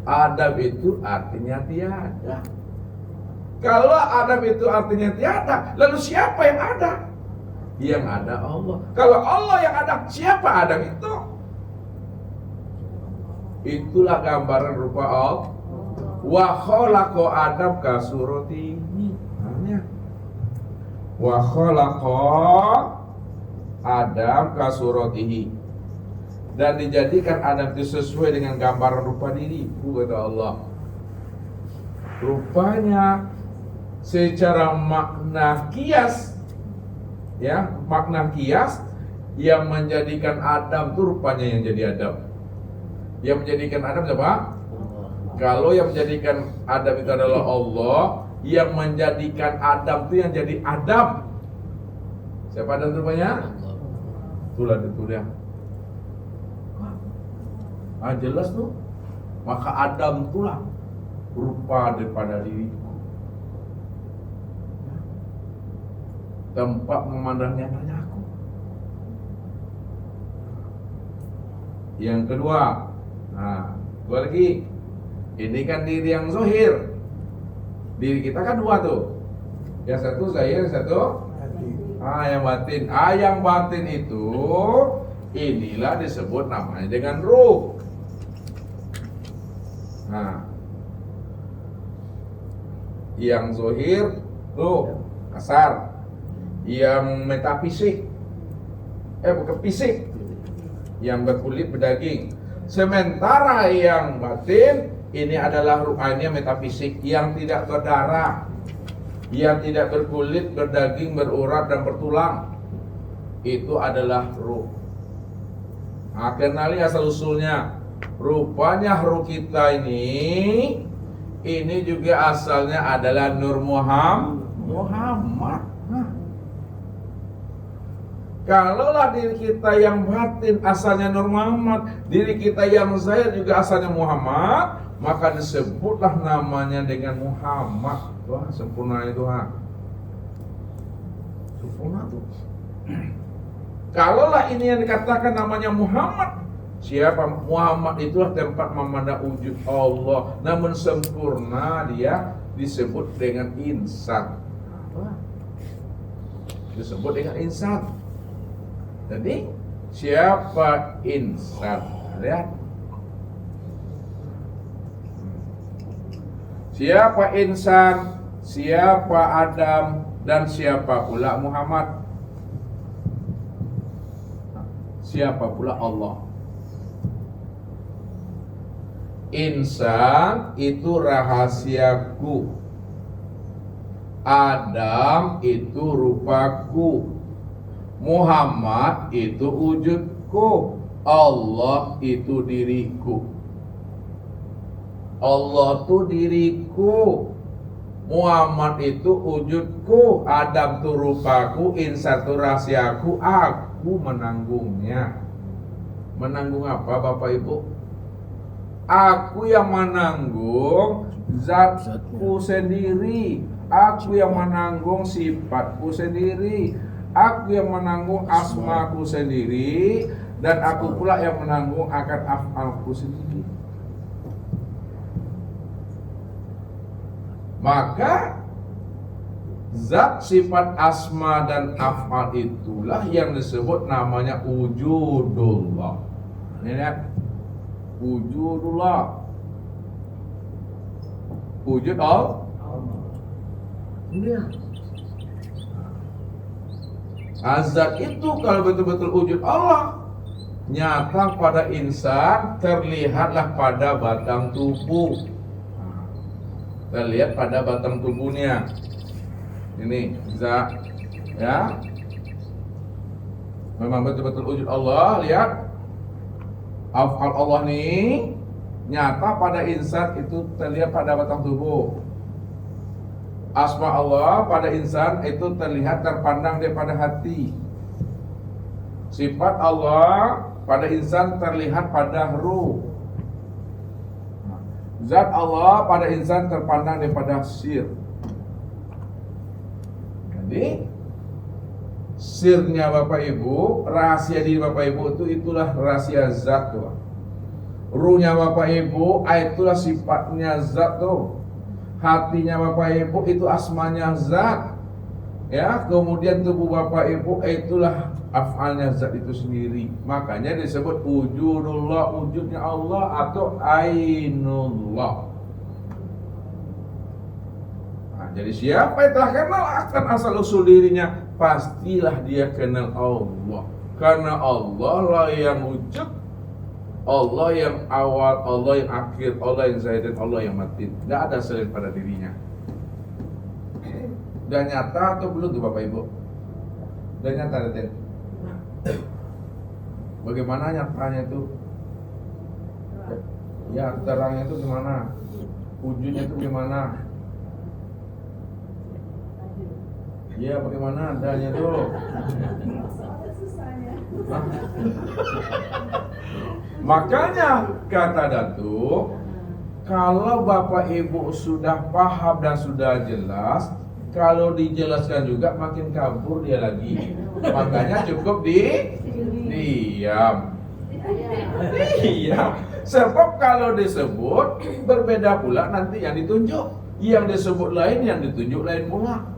Adam itu artinya tiada. Kalau Adam itu artinya tiada, lalu siapa yang ada? Yang ada Allah. Kalau Allah yang ada, siapa Adam itu? Itulah gambaran rupa Allah. Wa khalaqa Adam ka suratihi. Wa khalaqa Adam ka suratihi. Dan dijadikan Adam itu sesuai dengan gambaran rupa diriku, kata Allah. Rupanya secara makna kias, ya, makna kias yang menjadikan Adam itu rupanya yang jadi Adam. Yang menjadikan Adam siapa? Kalau yang menjadikan Adam itu adalah Allah, yang menjadikan Adam itu yang jadi Adam. Siapa Adam rupanya? Itulah itu dia. Jelas tuh. Maka Adam itulah rupa daripada diriku. Tempat memandangnya hanya aku. Yang kedua, dua lagi. Ini kan diri yang zahir. Diri kita kan dua tuh. Yang satu zahir, yang satu yang batin. Yang batin itu inilah disebut namanya dengan ruh. Yang zahir ruh, kasar. Yang metafisik, bukan fisik, yang berkulit berdaging. Sementara yang batin ini adalah ruhnya metafisik, yang tidak berdarah, yang tidak berkulit, berdaging, berurat dan bertulang. Itu adalah ruh. Kenali asal usulnya. Rupanya ruh kita ini juga asalnya adalah Nur Muhammad. Kalaulah diri kita yang batin asalnya Nur Muhammad, diri kita yang zahir juga asalnya Muhammad, maka disebutlah namanya dengan Muhammad. Wah, sempurna itu, sempurna tuh. Kalaulah ini yang dikatakan namanya Muhammad, siapa? Muhammad itulah tempat memandang wujud Allah, namun sempurna dia disebut dengan insan. Disebut dengan insan. Jadi siapa insan? Lihat. Siapa insan? Siapa Adam? Dan siapa pula Muhammad? Siapa pula Allah? Insan itu rahasiaku. Adam itu rupaku. Muhammad itu wujudku. Allah itu diriku. Allah itu diriku. Muhammad itu wujudku. Adam itu rupaku. Insan itu rahasiaku. Aku menanggungnya. Menanggung apa Bapak Ibu? Aku yang menanggung zatku sendiri. Aku yang menanggung sifatku sendiri. Aku yang menanggung asmaku sendiri. Dan aku pula yang menanggung akan af'alku sendiri. Maka zat, sifat, asma dan af'al itulah yang disebut namanya wujudullah. Ini lihat, wujudullah. Wujud Allah. Ini azat itu kalau betul-betul wujud Allah, nyata pada insan, terlihatlah pada batang tubuh. Terlihat pada batang tubuhnya. Ini zat, ya. Memang betul-betul wujud Allah. Lihat, af'al Allah nih nyata pada insan itu terlihat pada batang tubuh. Asma Allah pada insan itu terlihat terpandang daripada hati. Sifat Allah pada insan terlihat pada ruh. Zat Allah pada insan terpandang daripada sir. Jadi sirnya Bapak Ibu, rahasia diri Bapak Ibu itulah rahasia zat tuh. Ruhnya Bapak Ibu, itulah sifatnya zat tuh. Hatinya Bapak Ibu itu asmanya zat. Ya, kemudian tubuh Bapak Ibu itulah af'alnya zat itu sendiri. Makanya disebut wujudullah, wujudnya Allah atau ainullah. Nah, jadi siapa yang telah kenal akan asal usul dirinya, pastilah dia kenal Allah. Karena Allah lah yang wujud, Allah yang awal, Allah yang akhir, Allah yang zahir, dan Allah yang batin. Tidak ada selain pada dirinya. Dan nyata atau belum tuh Bapak Ibu? Dan nyata ada. Bagaimana nyatanya itu? Ya terangnya itu gimana? Wujudnya itu gimana? Ya bagaimana adanya itu? Makanya kata Datuk, kalau Bapak Ibu sudah paham dan sudah jelas, kalau dijelaskan juga makin kabur dia lagi. Makanya cukup diam. Iya. Sebab kalau disebut berbeda pula nanti yang ditunjuk. Yang disebut lain, yang ditunjuk lain pula.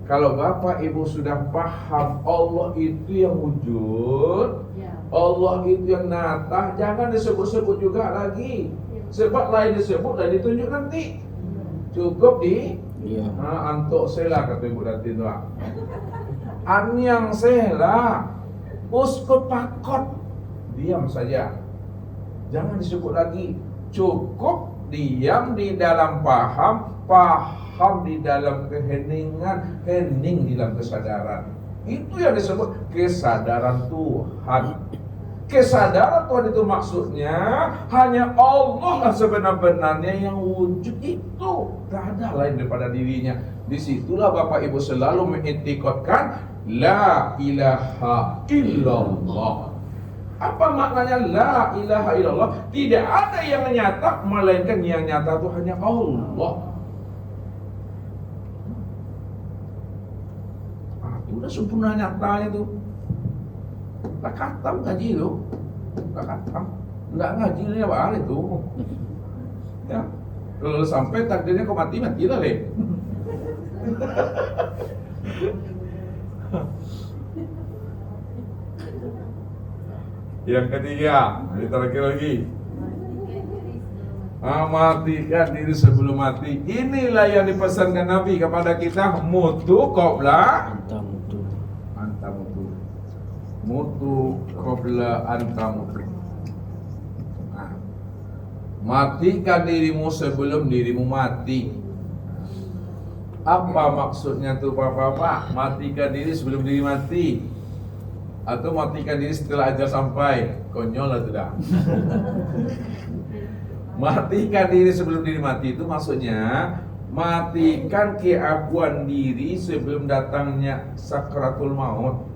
Kalau Bapak Ibu sudah paham Allah itu yang wujud, Allah itu yang natah, jangan disebut-sebut juga lagi. Sebab lain disebut, lain ditunjuk nanti. Cukup antuk sela kata Ibu Datin tu. Anyang sela, uskut takut, diam saja. Jangan disebut lagi. Cukup diam di dalam paham di dalam keheningan, hening di dalam kesadaran. Itu yang disebut kesadaran Tuhan. Kesadaran Tuhan itu maksudnya hanya Allah sebenar-benarnya yang wujud itu. Tak ada lain daripada dirinya. Disitulah Bapak Ibu selalu mengitikadkan La ilaha illallah. Apa maknanya la ilaha illallah? Tidak ada yang nyata, melainkan yang nyata itu hanya Allah. Udah sempurna nyatanya itu. Tak katam ngaji itu. Tak katam. Enggak ngaji ini apa hal itu. Ya. Kalau sampai takdirnya kau mati lah deh. Yang ketiga, ini terakhir lagi. Matikan diri sebelum mati. Inilah yang dipesankan Nabi kepada kita. Mutu qabla anta mutu. Mutu qabla anta mutu. Nah, matikan dirimu sebelum dirimu mati. Apa maksudnya tuh Bapak? Matikan diri sebelum diri mati. Atau matikan diri setelah ajal sampai. Konyol lah sudah. Matikan diri sebelum diri mati itu maksudnya matikan keakuan diri sebelum datangnya sakratul maut.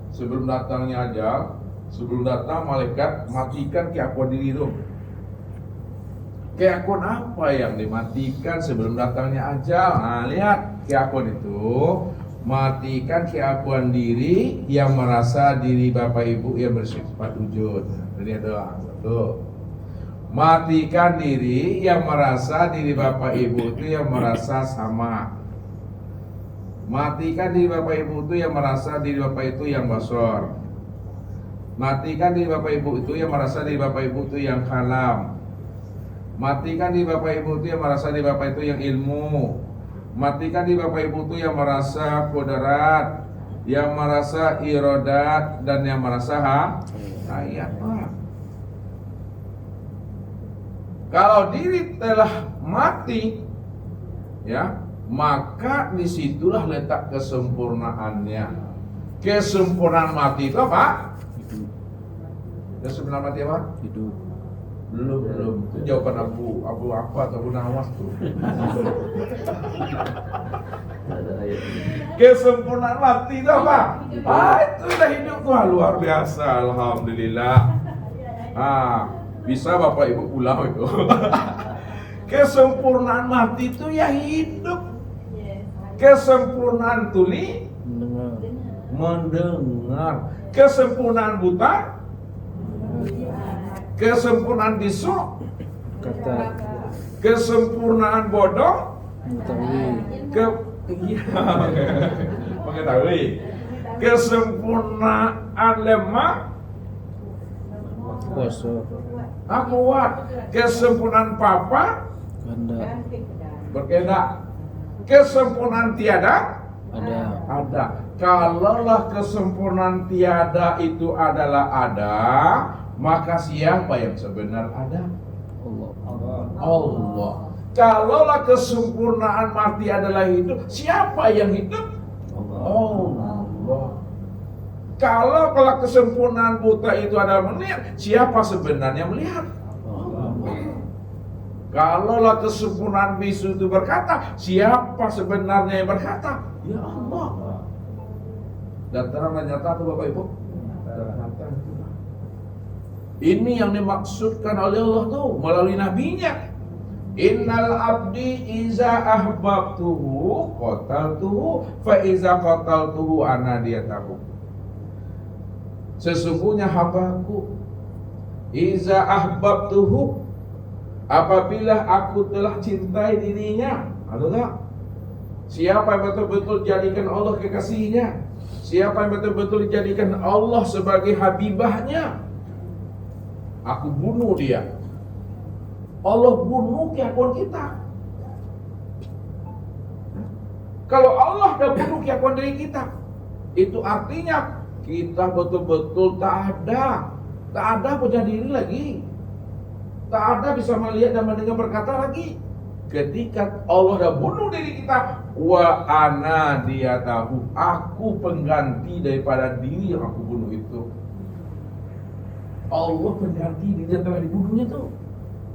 Sebelum datangnya ajal, sebelum datang malaikat, matikan keakuan diri itu. Keakuan apa yang dimatikan sebelum datangnya ajal? Nah, lihat keakuan itu. Matikan keakuan diri yang merasa diri Bapak Ibu yang bersifat wujud. Ini adalah satu. Matikan diri yang merasa diri Bapak Ibu itu yang merasa sama. Matikan diri Bapak Ibu itu yang merasa diri Bapak itu yang basor. Matikan diri Bapak Ibu itu yang merasa diri Bapak Ibu itu yang kalam. Matikan diri Bapak Ibu itu yang merasa diri Bapak itu yang ilmu. Matikan diri Bapak Ibu itu yang merasa kodrat, yang merasa irodat, dan yang merasa hayat. Kalau diri telah mati, ya, maka disitulah letak kesempurnaannya. Kesempurnaan mati itu apa? Hidup. Kesempurnaan mati apa? Hidup. Belum. Itu jawaban Abu apa atau Abu Nawas tuh. Kesempurnaan mati itu apa? Itu udah hidup tuh luar biasa, alhamdulillah. Bisa Bapak Ibu pulang itu. Kesempurnaan mati itu ya hidup. Kesempurnaan tuli mendengar. Kesempurnaan buta Kesempurnaan bisu, kata kesempurnaan bodoh, mengetahui, mengetahui. Kesempurnaan lemah, kuasa, kuat. Kesempurnaan papa, kehendak, berkehendak. Kesempurnaan tiada, ada. Kalaulah kesempurnaan tiada itu adalah ada, maka siapa yang sebenar ada? Allah. Kalaulah kesempurnaan mati adalah hidup, siapa yang hidup? Allah. Kalau kesempurnaan buta itu adalah melihat, siapa sebenarnya melihat? Kalaulah kesempurnaan bisu itu berkata, siapa sebenarnya yang berkata? Ya Allah. Dan terang dan nyata itu Bapak Ibu. Ini yang dimaksudkan oleh Allah tuh melalui nabinya. Innal abdi iza ahbabtuhu qataltuhu fa iza qataltuhu anadiyatahu. Sesungguhnya hambaku iza ahbabtuhu, apabila aku telah cintai dirinya. Adalah siapa yang betul-betul jadikan Allah kekasihnya, siapa yang betul-betul dijadikan Allah sebagai habibahnya, aku bunuh dia. Allah bunuh keakuan kita. Kalau Allah dah bunuh keakuan diri kita, itu artinya kita betul-betul tak ada punya diri lagi, tak ada bisa melihat dan mendengar berkata lagi. Ketika Allah dah bunuh diri kita, wa ana dia tahu, aku pengganti daripada diri yang aku bunuh itu. Allah pengganti diri yang telah dibunuhnya tuh.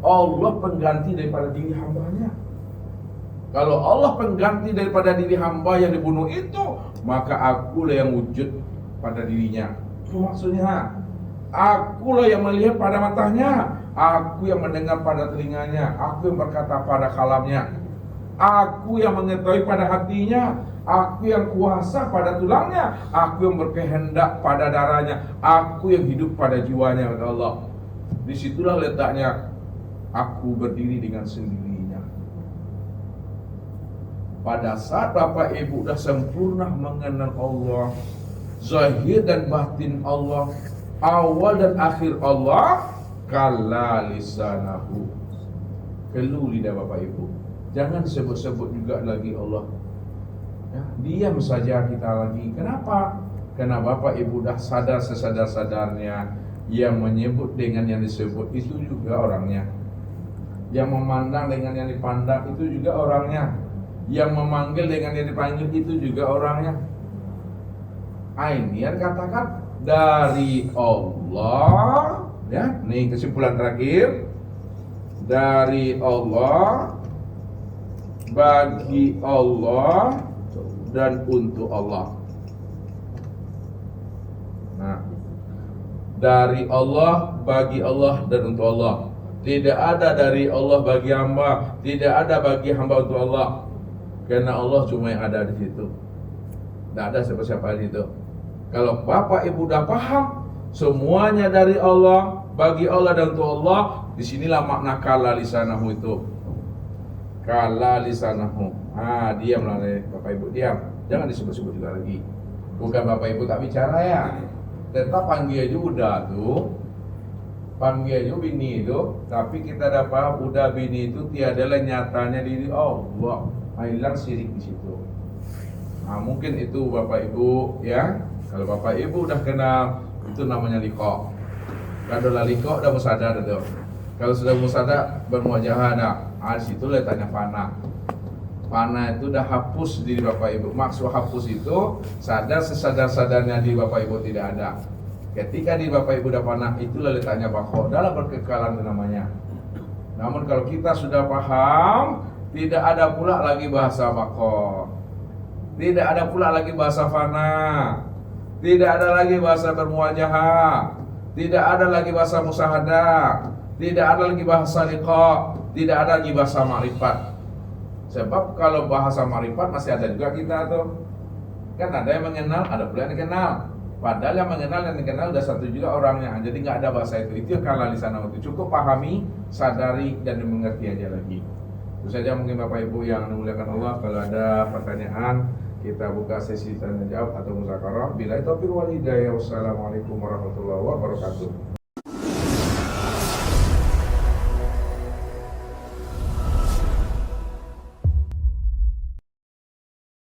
Allah pengganti daripada diri hambanya. Kalau Allah pengganti daripada diri hamba yang dibunuh itu, maka akulah yang wujud pada dirinya. Itu maksudnya. Akulah yang melihat pada matanya, aku yang mendengar pada telinganya, aku yang berkata pada kalamnya, aku yang mengetahui pada hatinya, aku yang kuasa pada tulangnya, aku yang berkehendak pada darahnya, aku yang hidup pada jiwanya, kata Allah. Disitulah letaknya aku berdiri dengan sendirinya. Pada saat Bapak Ibu sudah sempurna mengenal Allah, zahir dan batin Allah, awal dan akhir Allah, kalla lisanahu, kelu lidah Bapak Ibu. Jangan sebut-sebut juga lagi Allah. Ya, diam saja kita lagi. Kenapa? Karena Bapak Ibu dah sadar sesadar-sadarnya, yang menyebut dengan yang disebut itu juga orangnya. Yang memandang dengan yang dipandang itu juga orangnya. Yang memanggil dengan yang dipanggil itu juga orangnya. Ainian katakan dari Allah, ya. Nih kesimpulan terakhir. Dari Allah, bagi Allah, dan untuk Allah. Nah, dari Allah, bagi Allah, dan untuk Allah. Tidak ada dari Allah bagi hamba, tidak ada bagi hamba untuk Allah. Karena Allah cuma yang ada di situ. Tidak ada siapa-siapa di situ. Kalau Bapak Ibu udah paham semuanya dari Allah, bagi Allah dan untuk Allah, disinilah makna kala lisanahu itu. Kala lisanahu. Diamlah Bapak Ibu, diam. Jangan disebut-sebut juga lagi. Bukan Bapak Ibu tak bicara ya. Tetap panggil aja udah tuh. Panggil aja bini itu. Tapi kita dapat udah bini itu tiadalah nyatanya diri Allah. Hilang syirik di situ. Mungkin itu Bapak Ibu ya. Kalau Bapak Ibu udah kenal, itu namanya liqa. Kalau udah liqa udah musadar itu. Kalau sudah musadar bermuajahah di situ letaknya fana. Fana itu udah hapus diri Bapak Ibu. Maksud hapus itu sadar sesadar-sadarnya diri Bapak Ibu tidak ada. Ketika di Bapak Ibu udah fana, itulah letaknya baqa, dalam berkekalan itu namanya. Namun kalau kita sudah paham, tidak ada pula lagi bahasa baqa, tidak ada pula lagi bahasa fana, tidak ada lagi bahasa bermuajahah, tidak ada lagi bahasa musahadah, tidak ada lagi bahasa liqa, tidak ada lagi bahasa ma'rifat. Sebab kalau bahasa ma'rifat masih ada juga kita tuh. Kan ada yang mengenal, ada pula yang dikenal. Padahal yang mengenal dan dikenal udah satu juga orangnya. Jadi nggak ada bahasa itu. Itu kalau di sana itu cukup pahami, sadari dan mengerti aja lagi. Itu saja mungkin Bapak Ibu yang dimuliakan Allah. Kalau ada pertanyaan, kita buka sesi tanya jawab atau muzakarah. Bila itu wal hidayah. Wassalamualaikum warahmatullahi wabarakatuh.